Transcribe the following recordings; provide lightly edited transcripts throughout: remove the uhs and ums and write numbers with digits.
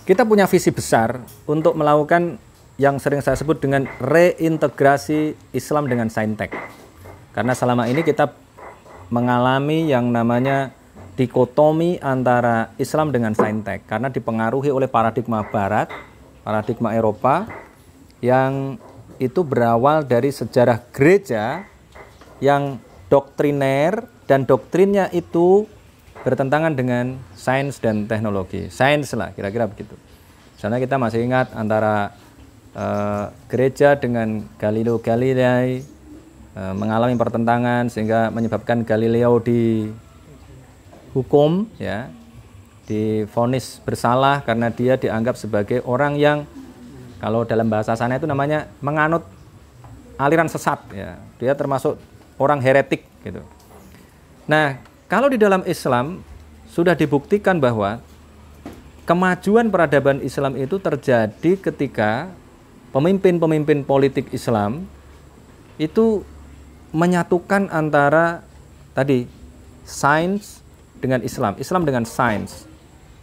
kita punya visi besar untuk melakukan yang sering saya sebut dengan reintegrasi Islam dengan saintek. Karena selama ini kita mengalami yang namanya dikotomi antara Islam dengan saintek, karena dipengaruhi oleh paradigma Barat, paradigma Eropa, yang itu berawal dari sejarah gereja yang doktriner dan doktrinnya itu bertentangan dengan sains dan teknologi. Sains lah, kira-kira begitu. Misalnya kita masih ingat antara gereja dengan Galileo Galilei mengalami pertentangan sehingga menyebabkan Galileo dihukum, ya, divonis bersalah karena dia dianggap sebagai orang yang, kalau dalam bahasa sana itu namanya menganut aliran sesat, ya. Dia termasuk orang heretik gitu. Nah, kalau di dalam Islam sudah dibuktikan bahwa kemajuan peradaban Islam itu terjadi ketika pemimpin-pemimpin politik Islam itu menyatukan antara tadi sains dengan Islam, Islam dengan sains.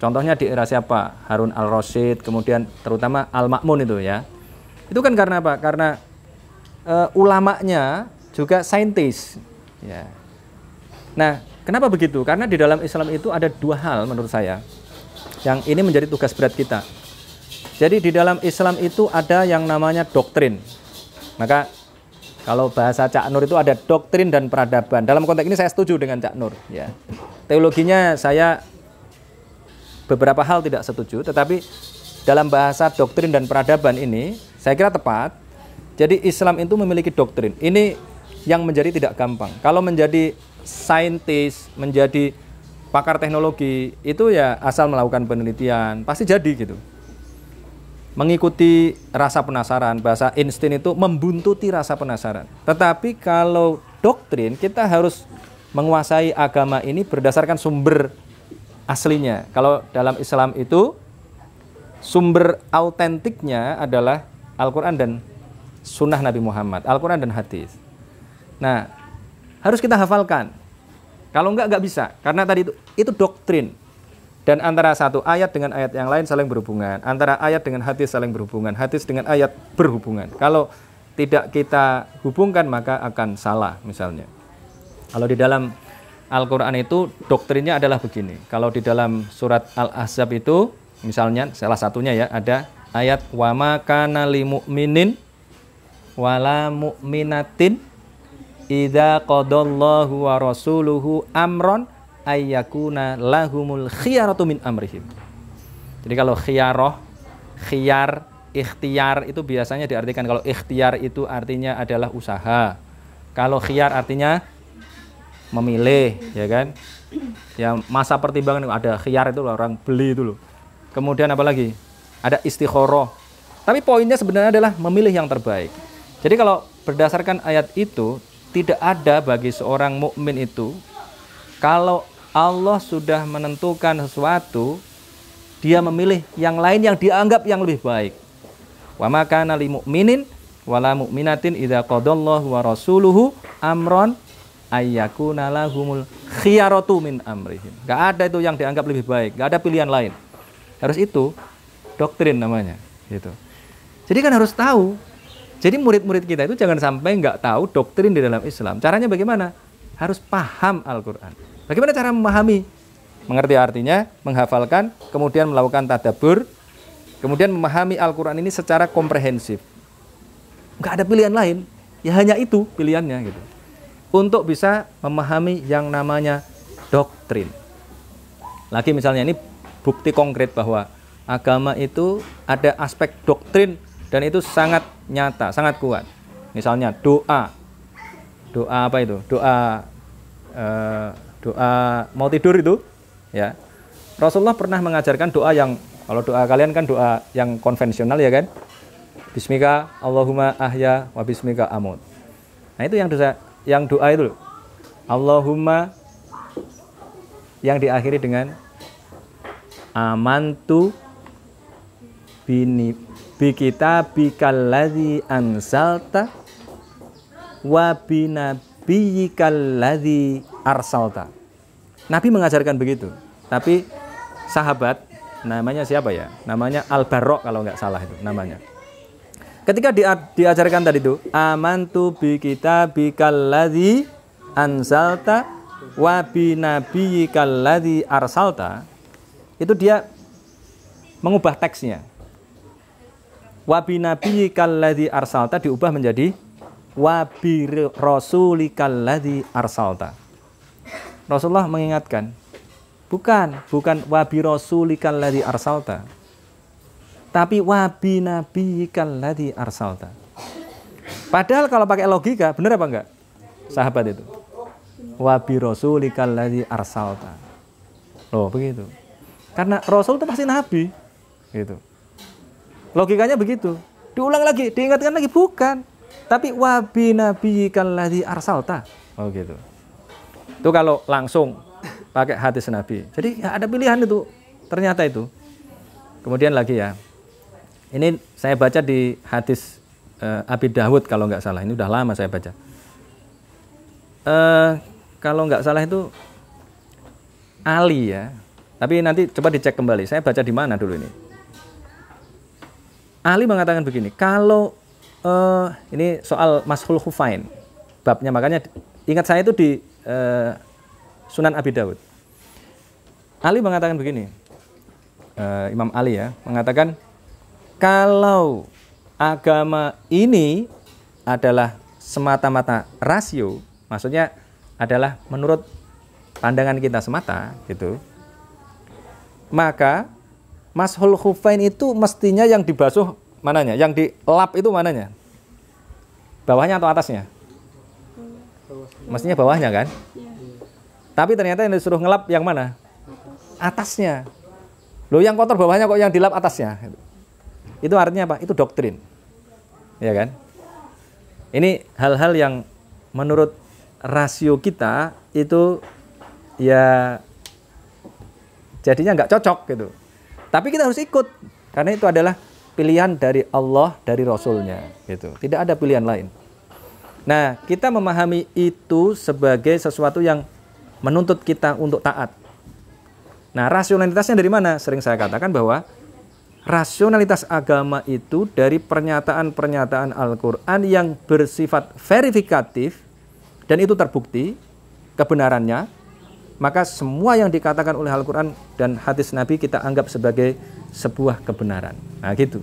Contohnya di era siapa? Harun al-Rasyid, kemudian terutama Al-Ma'mun itu, ya. Itu kan karena apa? Karena ulamanya juga saintis, ya. Nah, kenapa begitu? Karena di dalam Islam itu ada dua hal menurut saya yang ini menjadi tugas berat kita. Jadi di dalam Islam itu ada yang namanya doktrin. Maka kalau bahasa Cak Nur itu ada doktrin dan peradaban. Dalam konteks ini saya setuju dengan Cak Nur, ya. Teologinya saya beberapa hal tidak setuju, tetapi dalam bahasa doktrin dan peradaban ini saya kira tepat. Jadi Islam itu memiliki doktrin. Ini yang menjadi tidak gampang. Kalau menjadi saintis, menjadi pakar teknologi, itu ya asal melakukan penelitian, pasti jadi gitu. Mengikuti rasa penasaran, bahasa instin itu membuntuti rasa penasaran. Tetapi kalau doktrin, kita harus menguasai agama ini berdasarkan sumber aslinya. Kalau dalam Islam itu sumber autentiknya adalah Al-Quran dan Sunnah Nabi Muhammad, Al-Quran dan hadis. Nah, harus kita hafalkan. Kalau enggak bisa, karena tadi itu doktrin. Dan antara satu ayat dengan ayat yang lain saling berhubungan. Antara ayat dengan hadis saling berhubungan. Hadis dengan ayat berhubungan. Kalau tidak kita hubungkan maka akan salah misalnya. Kalau di dalam Al-Quran itu doktrinnya adalah begini. Kalau di dalam surat Al-Ahzab itu misalnya salah satunya ya ada ayat wa ma kana lil mu'minin wala mu'minatin idza qadallahu wa rasuluhu amron ayyakuna lahumul khiyaratu min amrihim. Jadi kalau khiyar, ikhtiar itu biasanya diartikan, kalau ikhtiar itu artinya adalah usaha. Kalau khiyar artinya memilih, ya kan? Ya, masa pertimbangan ada khiyar itu orang beli itu loh. Kemudian apa lagi? Ada istikharah. Tapi poinnya sebenarnya adalah memilih yang terbaik. Jadi kalau berdasarkan ayat itu tidak ada bagi seorang mukmin itu, kalau Allah sudah menentukan sesuatu, dia memilih yang lain yang dianggap yang lebih baik. Wa ma kana lil mu'minin wala mu'minatin idza qadallahu wa rasuluhu amron ayyakuna lahumul khiyaratu min amrihim. Enggak ada itu yang dianggap lebih baik, enggak ada pilihan lain. Harus itu doktrin namanya, gitu. Jadi kan harus tahu. Jadi murid-murid kita itu jangan sampai enggak tahu doktrin di dalam Islam. Caranya bagaimana? Harus paham Al-Qur'an. Bagaimana cara memahami? Mengerti artinya, menghafalkan, kemudian melakukan tadabbur, kemudian memahami Al-Qur'an ini secara komprehensif. Enggak ada pilihan lain, ya hanya itu pilihannya gitu. Untuk bisa memahami yang namanya doktrin. Lagi misalnya ini bukti konkret bahwa agama itu ada aspek doktrin dan itu sangat nyata, sangat kuat. Misalnya doa apa itu? Doa mau tidur itu, ya. Rasulullah pernah mengajarkan doa yang, kalau doa kalian kan doa yang konvensional ya kan? Bismika Allahumma ahya wa bismika amut. Nah itu yang doa itu Allahumma yang diakhiri dengan amantu bi kitabikal ladzi anzalta wa bi nabiyyikal ladzi arsalta. Nabi mengajarkan begitu. Tapi sahabat namanya siapa ya? Namanya Al-Barra kalau nggak salah itu namanya. Ketika diajarkan tadi itu, amantu bi kitabikal ladzi anzalta wa bi nabiyyikal ladzi arsalta, itu dia mengubah teksnya. Wa bi nabiyyikal ladzi arsalta diubah menjadi wa bi rasulikal ladzi arsalta. Rasulullah mengingatkan, bukan wa bi rasulikal ladzi arsalta, tapi wa bi nabiyyikal ladzi arsalta. Padahal kalau pakai logika, benar apa enggak? Sahabat itu. Wa bi rasulikal ladzi arsalta. Loh, begitu. Karena Rasul itu pasti nabi, gitu. Logikanya begitu. Diulang lagi, diingatkan lagi, bukan. Tapi wa bi nabiyyikal ladzi arsalta. Oh, gitu. Itu kalau langsung pakai hadis Nabi. Jadi ya ada pilihan itu, ternyata itu. Kemudian lagi ya, ini saya baca di hadis Abi Dawud kalau nggak salah. Ini udah lama saya baca. Kalau nggak salah itu Ali ya. Tapi nanti coba dicek kembali. Saya baca di mana dulu ini. Ali mengatakan begini. Kalau ini soal Mashul Khufain babnya, makanya ingat saya itu di Sunan Abi Dawud. Ali mengatakan begini, Imam Ali ya, mengatakan kalau agama ini adalah semata-mata rasio, maksudnya adalah menurut pandangan kita semata, gitu, maka Mashul Khufain itu mestinya yang dibasuh mananya, yang dilap itu mananya, bawahnya atau atasnya? Mestinya bawahnya kan? Tapi ternyata yang disuruh ngelap yang mana? Atasnya. Loh, yang kotor bawahnya kok yang dilap atasnya? Itu artinya apa? Itu doktrin. Ya kan? Ini hal-hal yang menurut rasio kita itu ya jadinya nggak cocok gitu. Tapi kita harus ikut karena itu adalah pilihan dari Allah, dari Rasulnya gitu. Tidak ada pilihan lain. Nah, kita memahami itu sebagai sesuatu yang menuntut kita untuk taat. Nah, rasionalitasnya dari mana? Sering saya katakan bahwa rasionalitas agama itu dari pernyataan-pernyataan Al-Quran yang bersifat verifikatif dan itu terbukti kebenarannya, maka semua yang dikatakan oleh Al-Quran dan hadis Nabi kita anggap sebagai sebuah kebenaran. Nah, gitu.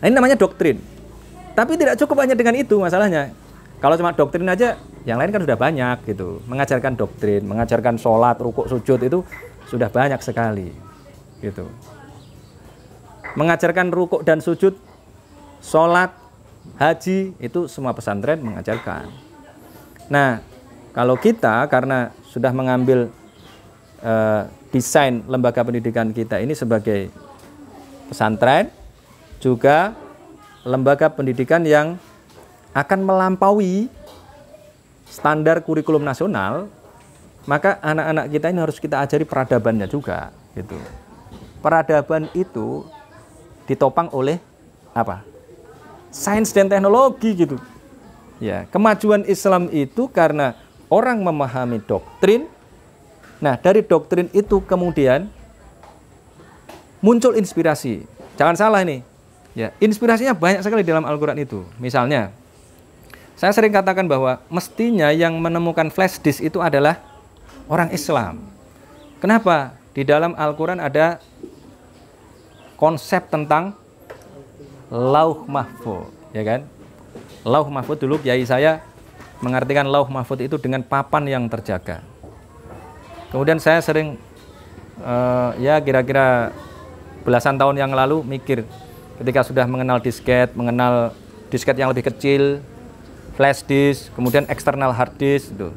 Nah, ini namanya doktrin. Tapi tidak cukup hanya dengan itu masalahnya. Kalau cuma doktrin aja, yang lain kan sudah banyak gitu. Mengajarkan doktrin, mengajarkan sholat, rukuk, sujud itu sudah banyak sekali gitu. Mengajarkan rukuk dan sujud, sholat, haji, itu semua pesantren mengajarkan. Nah, kalau kita karena sudah mengambil desain lembaga pendidikan kita ini sebagai pesantren, juga lembaga pendidikan yang akan melampaui standar kurikulum nasional, maka anak-anak kita ini harus kita ajari peradabannya juga gitu. Peradaban itu ditopang oleh apa? Sains dan teknologi gitu. Ya, kemajuan Islam itu karena orang memahami doktrin. Nah, dari doktrin itu kemudian muncul inspirasi. Jangan salah ini. Ya, inspirasinya banyak sekali dalam Al-Quran itu. Misalnya, saya sering katakan bahwa mestinya yang menemukan flash disk itu adalah orang Islam. Kenapa? Di dalam Al-Quran ada konsep tentang Lauh Mahfuz, ya kan? Lauh Mahfuz dulu kiai saya mengartikan Lauh Mahfuz itu dengan papan yang terjaga. Kemudian saya sering ya kira-kira belasan tahun yang lalu mikir, ketika sudah mengenal disket yang lebih kecil, flash disk, kemudian eksternal hard disk itu.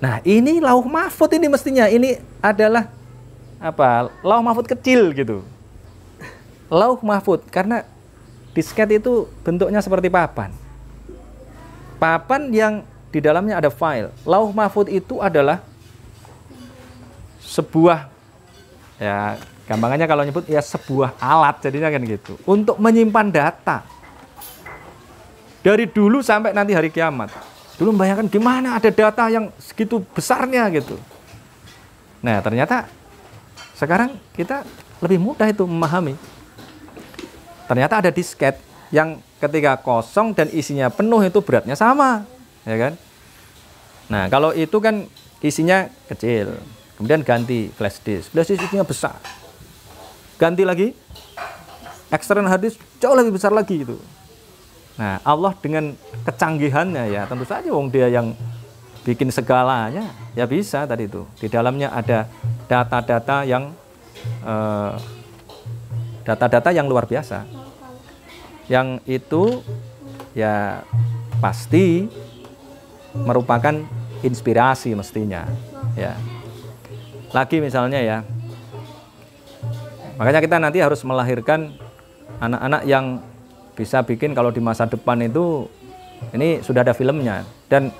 Nah, ini Lauh Mahfuz ini mestinya ini adalah apa? Lauh Mahfuz kecil gitu. Lauh Mahfuz karena disket itu bentuknya seperti papan. Papan yang di dalamnya ada file. Lauh Mahfuz itu adalah sebuah, ya gampangannya kalau nyebut ya sebuah alat jadinya kan gitu, untuk menyimpan data dari dulu sampai nanti hari kiamat. Dulu membayangkan gimana ada data yang segitu besarnya gitu. Nah, ternyata Sekarang kita lebih mudah itu memahami. Ternyata ada disket yang ketika kosong dan isinya penuh itu beratnya sama, ya kan? Nah, kalau itu kan isinya kecil, kemudian ganti flash disk isinya besar. Ganti lagi external hard disk jauh lebih besar lagi gitu. Nah, Allah dengan kecanggihannya ya, tentu saja wong dia yang bikin segalanya, ya bisa tadi itu. Di dalamnya ada data-data yang luar biasa. Yang itu ya pasti merupakan inspirasi mestinya, ya. Lagi misalnya ya, makanya kita nanti harus melahirkan anak-anak yang bisa bikin kalau di masa depan itu, ini sudah ada filmnya, dan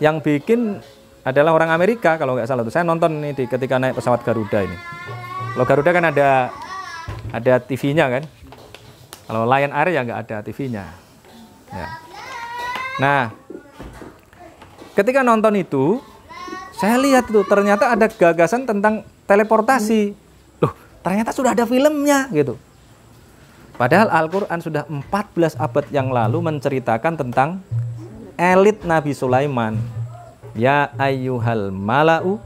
yang bikin adalah orang Amerika kalau nggak salah tuh. Saya nonton nih ketika naik pesawat Garuda ini. Kalau Garuda kan ada TV-nya kan. Kalau Lion Air ya nggak ada TV-nya. Ya. Nah, ketika nonton itu, saya lihat tuh ternyata ada gagasan tentang teleportasi. Loh, ternyata sudah ada filmnya gitu. Padahal Al-Quran sudah 14 abad yang lalu menceritakan tentang elit Nabi Sulaiman. Ya ayyuhal mala'u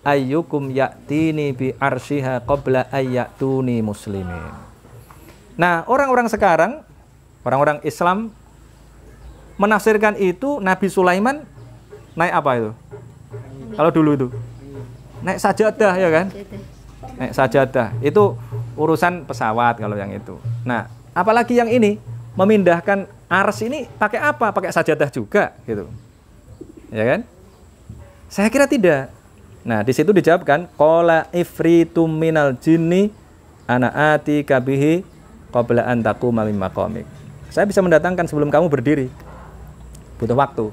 ayyukum ya'tini bi arsyiha qabla ayyatuni muslimin. Nah, orang-orang sekarang, orang-orang Islam menafsirkan itu Nabi Sulaiman naik apa itu? Kalau dulu itu naik sajadah, ya kan? Naik sajadah. Itu urusan pesawat kalau yang itu. Nah, apalagi yang ini memindahkan ars ini pakai apa? Pakai sajadah juga gitu. Ya kan? Saya kira tidak. Nah, di situ dijawabkan qala ifritum minal jinni ana atika bihi qabla an taquma min maqamik. Saya bisa mendatangkan sebelum kamu berdiri. Butuh waktu.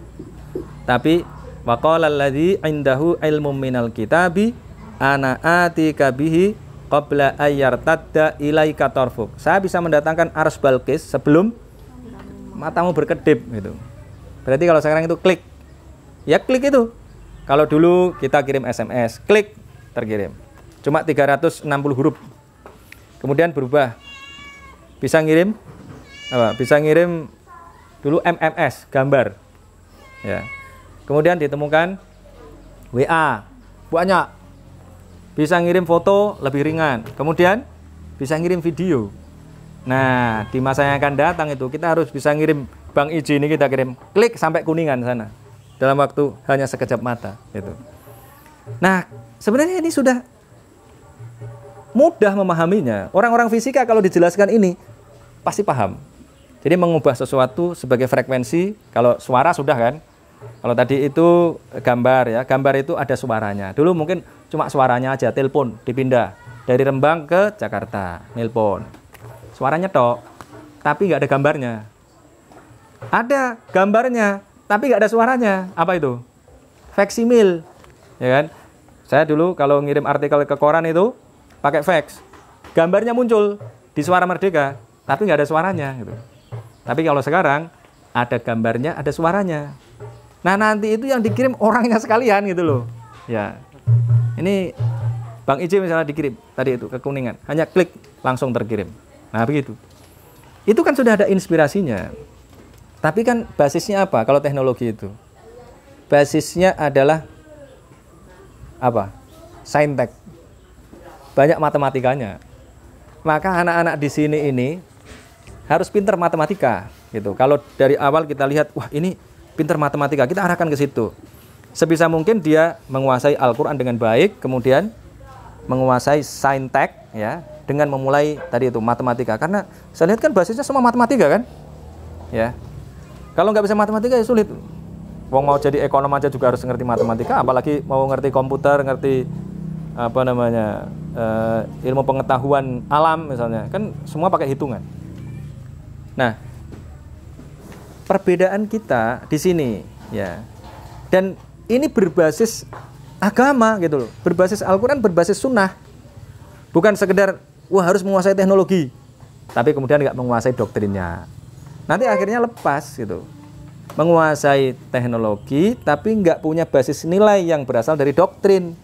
Tapi wa qala alladzi indahu ilmum minal kitabi ana atika bihi qabla ayyartadda ilaika tarfuk. Saya bisa mendatangkan ars Balqis sebelum matamu berkedip gitu. Berarti kalau sekarang itu klik. Ya klik itu. Kalau dulu kita kirim SMS, klik terkirim. Cuma 360 huruf. Kemudian berubah. Bisa ngirim apa? Bisa ngirim dulu MMS, gambar. Ya. Kemudian ditemukan WA, banyak. Bisa ngirim foto, lebih ringan. Kemudian bisa ngirim video. Nah, di masa yang akan datang itu kita harus bisa ngirim Bang Iji ini, kita kirim klik sampai Kuningan sana. Dalam waktu hanya sekejap mata gitu. Nah, sebenarnya ini sudah mudah memahaminya. Orang-orang fisika kalau dijelaskan ini pasti paham. Jadi mengubah sesuatu sebagai frekuensi, kalau suara sudah kan. Kalau tadi itu gambar ya, gambar itu ada suaranya. Dulu mungkin cuma suaranya aja, telepon dipindah dari Rembang ke Jakarta, nelpon. Suaranya tok, tapi nggak ada gambarnya. Ada gambarnya, tapi nggak ada suaranya. Apa itu? Faksimil, ya kan? Saya dulu kalau ngirim artikel ke koran itu pakai fax. Gambarnya muncul di Suara Merdeka, tapi nggak ada suaranya gitu. Tapi kalau sekarang ada gambarnya, ada suaranya. Nah, nanti itu yang dikirim orangnya sekalian gitu loh. Ya. Ini Bang Iji misalnya dikirim tadi itu ke Kuningan, hanya klik langsung terkirim. Nah, begitu. Itu kan sudah ada inspirasinya. Tapi kan basisnya apa kalau teknologi itu? Basisnya adalah apa? Saintek. Banyak matematikanya. Maka anak-anak di sini ini harus pintar matematika gitu. Kalau dari awal kita lihat, wah ini pintar matematika, kita arahkan ke situ. Sebisa mungkin dia menguasai Al-Qur'an dengan baik, kemudian menguasai saintek ya, dengan memulai tadi itu matematika. Karena saya lihat kan basisnya semua matematika kan? Ya. Kalau nggak bisa matematika ya sulit. Wong mau jadi ekonom aja juga harus ngerti matematika, apalagi mau ngerti komputer, ngerti apa namanya ilmu pengetahuan alam misalnya, kan semua pakai hitungan. Nah, perbedaan kita di sini ya, dan ini berbasis agama gitu loh, berbasis Al-Quran, berbasis sunnah, bukan sekedar wah harus menguasai teknologi, tapi kemudian nggak menguasai doktrinnya. Nanti akhirnya lepas gitu, menguasai teknologi tapi nggak punya basis nilai yang berasal dari doktrin.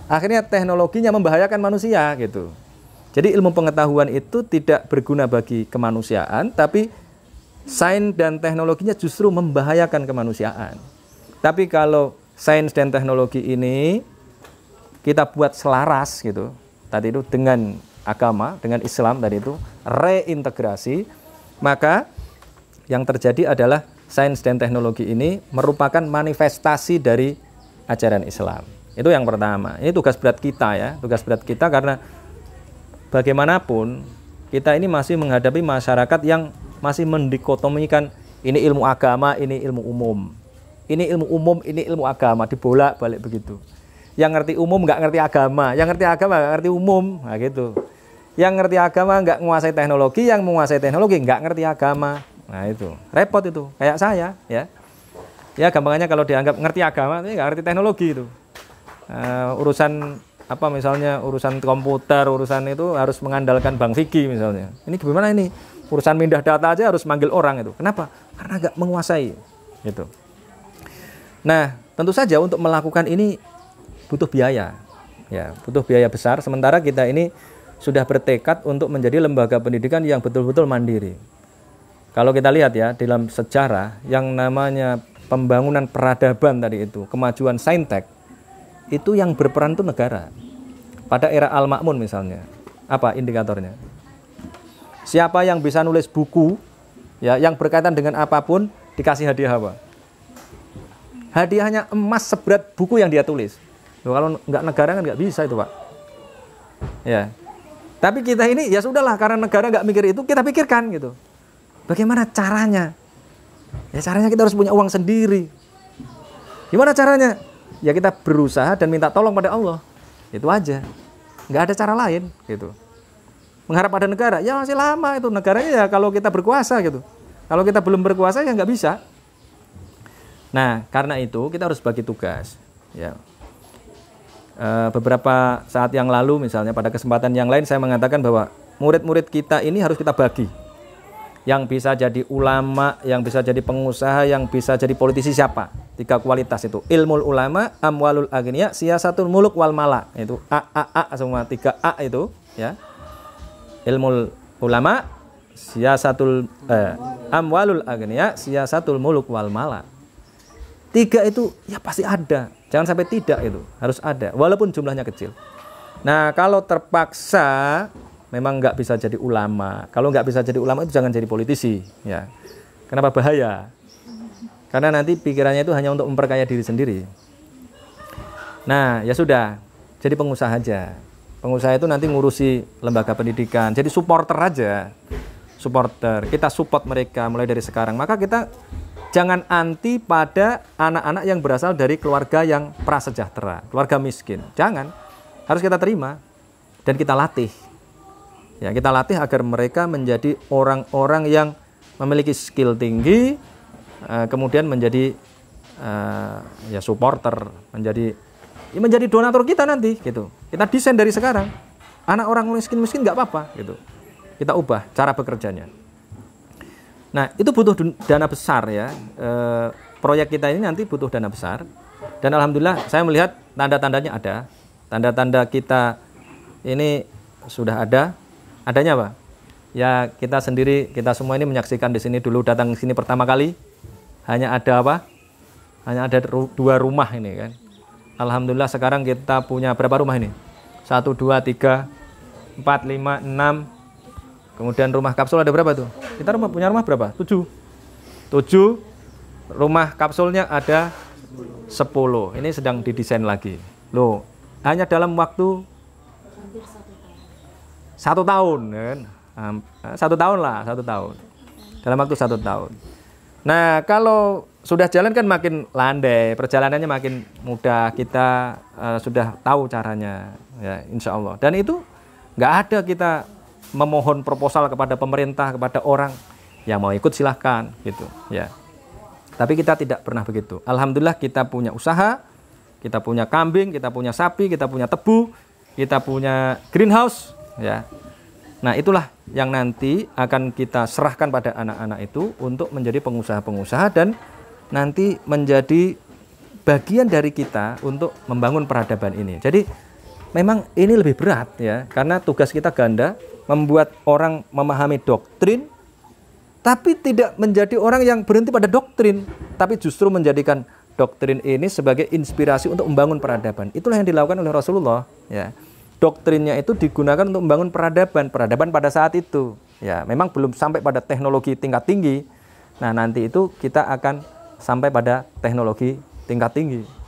akhirnya teknologinya membahayakan manusia gitu. Jadi ilmu pengetahuan itu tidak berguna bagi kemanusiaan, tapi sains dan teknologinya justru membahayakan kemanusiaan. Tapi kalau sains dan teknologi ini kita buat selaras gitu, tadi itu dengan agama, dengan Islam tadi itu reintegrasi, maka yang terjadi adalah sains dan teknologi ini merupakan manifestasi dari ajaran Islam. Itu yang pertama. Ini tugas berat kita ya, tugas berat kita karena bagaimanapun kita ini masih menghadapi masyarakat yang masih mendikotomikan ini ilmu agama, ini ilmu umum. Ini ilmu umum, ini ilmu agama, dibolak-balik begitu. Yang ngerti umum nggak ngerti agama, yang ngerti agama nggak ngerti umum, nah gitu. Yang ngerti agama nggak menguasai teknologi, yang menguasai teknologi nggak ngerti agama. Nah itu, repot itu, kayak saya ya. Ya gampangnya kalau dianggap ngerti agama, tapi nggak ngerti teknologi itu. Urusan apa misalnya urusan komputer, urusan itu harus mengandalkan Bang Vicky misalnya. Ini gimana ini? Urusan pindah data aja harus manggil orang itu. Kenapa? Karena nggak menguasai gitu. Nah, tentu saja untuk melakukan ini butuh biaya. Ya, butuh biaya besar sementara kita ini sudah bertekad untuk menjadi lembaga pendidikan yang betul-betul mandiri. Kalau kita lihat ya dalam sejarah yang namanya pembangunan peradaban tadi itu, kemajuan saintek, itu yang berperan itu negara. Pada era Al-Ma'mun misalnya, apa indikatornya? Siapa yang bisa nulis buku, ya, yang berkaitan dengan apapun, dikasih hadiah apa? Hadiahnya emas seberat buku yang dia tulis. Loh, kalau nggak negara kan nggak bisa itu Pak. Ya. Tapi kita ini ya sudahlah karena negara nggak mikir itu, kita pikirkan gitu. Bagaimana caranya? Ya caranya kita harus punya uang sendiri. Gimana caranya? Ya kita berusaha dan minta tolong pada Allah. Itu aja. Nggak ada cara lain gitu. Mengharap pada negara, ya masih lama itu. Negaranya ya kalau kita berkuasa gitu. Kalau kita belum berkuasa ya nggak bisa. Nah, karena itu kita harus bagi tugas. Ya. Beberapa saat yang lalu misalnya pada kesempatan yang lain saya mengatakan bahwa murid-murid kita ini harus kita bagi. Yang bisa jadi ulama, yang bisa jadi pengusaha, yang bisa jadi politisi siapa? 3 kualitas itu. Ilmul ulama, amwalul agniya, siyasatul muluk wal mala. Itu A semua 3 A itu, ya. Ilmul ulama, siyasatul amwalul agniya, siyasatul muluk wal mala. 3 itu ya pasti ada. Jangan sampai tidak itu, harus ada walaupun jumlahnya kecil. Nah, kalau terpaksa memang nggak bisa jadi ulama. Kalau nggak bisa jadi ulama itu jangan jadi politisi, ya. Kenapa bahaya? Karena nanti pikirannya itu hanya untuk memperkaya diri sendiri. Nah, ya sudah, jadi pengusaha aja. Pengusaha itu nanti ngurusi lembaga pendidikan. Jadi supporter aja, supporter. Kita support mereka mulai dari sekarang. Maka kita jangan anti pada anak-anak yang berasal dari keluarga yang prasejahtera, keluarga miskin. Jangan, harus kita terima dan kita latih. Ya, kita latih agar mereka menjadi orang-orang yang memiliki skill tinggi, kemudian menjadi ya supporter, menjadi donatur kita nanti, gitu. Kita desain dari sekarang. Anak orang miskin nggak apa-apa, gitu. Kita ubah cara bekerjanya. Nah, itu butuh dana besar ya. Proyek kita ini nanti butuh dana besar. Dan alhamdulillah saya melihat tanda-tandanya ada. Tanda-tanda kita ini sudah ada. Adanya apa? Ya kita sendiri, kita semua ini menyaksikan di sini dulu datang ke sini pertama kali. Hanya ada apa? Hanya ada 2 rumah ini kan. Alhamdulillah sekarang kita punya berapa rumah ini? 1, 2, 3, 4, 5, 6. Kemudian rumah kapsul ada berapa tuh? Kita punya rumah berapa? 7. 7. Rumah kapsulnya ada 10. Ini sedang didesain lagi. Loh, hanya dalam waktu 1 tahun kan? 1 tahun lah, 1 tahun. Dalam waktu 1 tahun. Nah, kalau sudah jalan kan makin landai, perjalanannya makin mudah. Kita sudah tahu caranya, ya, insya Allah. Dan itu nggak ada kita memohon proposal kepada pemerintah, kepada orang yang mau ikut silahkan, gitu, ya. Tapi kita tidak pernah begitu. Alhamdulillah kita punya usaha, kita punya kambing, kita punya sapi, kita punya tebu, kita punya greenhouse. Ya, nah itulah yang nanti akan kita serahkan pada anak-anak itu untuk menjadi pengusaha-pengusaha dan nanti menjadi bagian dari kita untuk membangun peradaban ini. Jadi memang ini lebih berat ya, karena tugas kita ganda, membuat orang memahami doktrin, tapi tidak menjadi orang yang berhenti pada doktrin, tapi justru menjadikan doktrin ini sebagai inspirasi untuk membangun peradaban. Itulah yang dilakukan oleh Rasulullah. Ya, doktrinnya itu digunakan untuk membangun peradaban pada saat itu. Ya, memang belum sampai pada teknologi tingkat tinggi. Nah, nanti itu kita akan sampai pada teknologi tingkat tinggi.